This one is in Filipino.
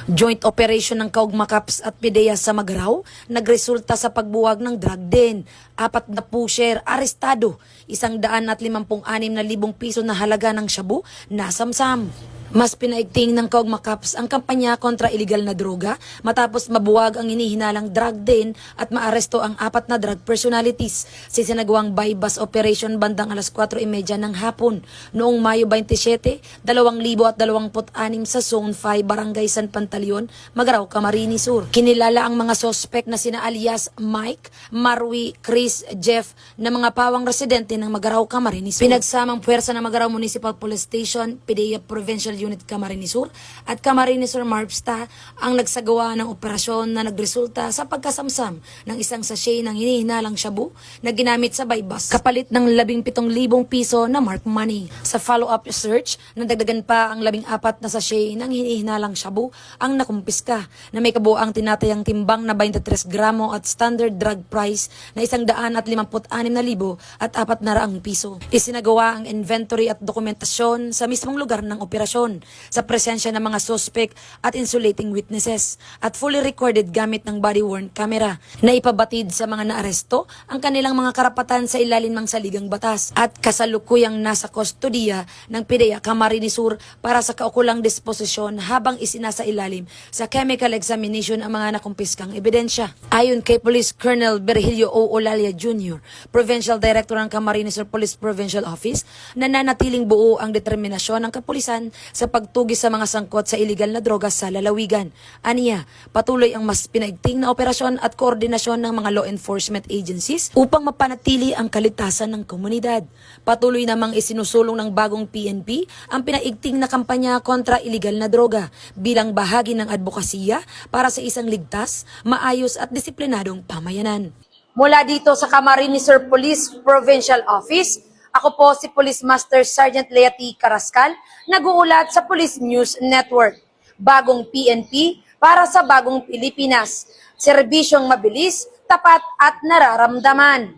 Joint operation ng Kaugmakaps at PDEA sa Magharaw nagresulta sa pagbuwag ng drug den. 4 na pusher arestado, 156,000 piso na halaga ng shabu nasamsam. Mas pinaigting ng Kaugmakaps ang kampanya kontra iligal na droga matapos mabuwag ang hinihinalang drug den at maaresto ang 4 na drug personalities sa sinagawang bypass operation bandang alas 4:30 ng hapon noong Mayo 27, 2026 sa Zone 5, Barangay San Pantaleon, Magharaw, Camarines Sur. Kinilala ang mga sospek na sina alias Mike, Marwi, Chris, Jeff na mga pawang residente ng Magharaw, Camarines Sur. Pinagsamang puwersa ng Magharaw Municipal Police Station, PDEA Provincial Unit Camarines Sur at Camarines Sur MARPSTA ang nagsagawa ng operasyon na nagresulta sa pagkasamsam ng isang sachet ng hinihinalang shabu na ginamit sa bypass kapalit ng 17,000 piso na mark money. Sa follow-up search, nadagdagan pa ang 14 na sachet ng hinihinalang shabu ang nakumpiska na may kabuang tinatayang timbang na 23 gramo at standard drug price na 156,000 at 400 piso. Isinagawa ang inventory at dokumentasyon sa mismong lugar ng operasyon sa presensya ng mga suspect at insulating witnesses at fully recorded gamit ng body-worn camera na ipabatid sa mga naaresto ang kanilang mga karapatan sa ilalim ng saligang batas at kasalukuyang nasa kustodiya ng PDEA Camarines Sur para sa kaukulang disposisyon habang isinasa ilalim sa chemical examination ang mga nakumpiskang ebidensya. Ayon kay Police Colonel Virgilio O. Olalia Jr., Provincial Director ng Camarines Sur Police Provincial Office, nananatiling buo ang determinasyon ng kapulisan sa pagtugis sa mga sangkot sa iligal na droga sa lalawigan. Aniya, patuloy ang mas pinaigting na operasyon at koordinasyon ng mga law enforcement agencies upang mapanatili ang kaligtasan ng komunidad. Patuloy namang isinusulong ng bagong PNP ang pinaigting na kampanya kontra iligal na droga bilang bahagi ng advokasya para sa isang ligtas, maayos at disiplinadong pamayanan. Mula dito sa Camarines Sur Police Provincial Office, ako po si Police Master Sergeant Leati Carrascal, nag-uulat sa Police News Network. Bagong PNP para sa bagong Pilipinas. Serbisyong mabilis, tapat at nararamdaman.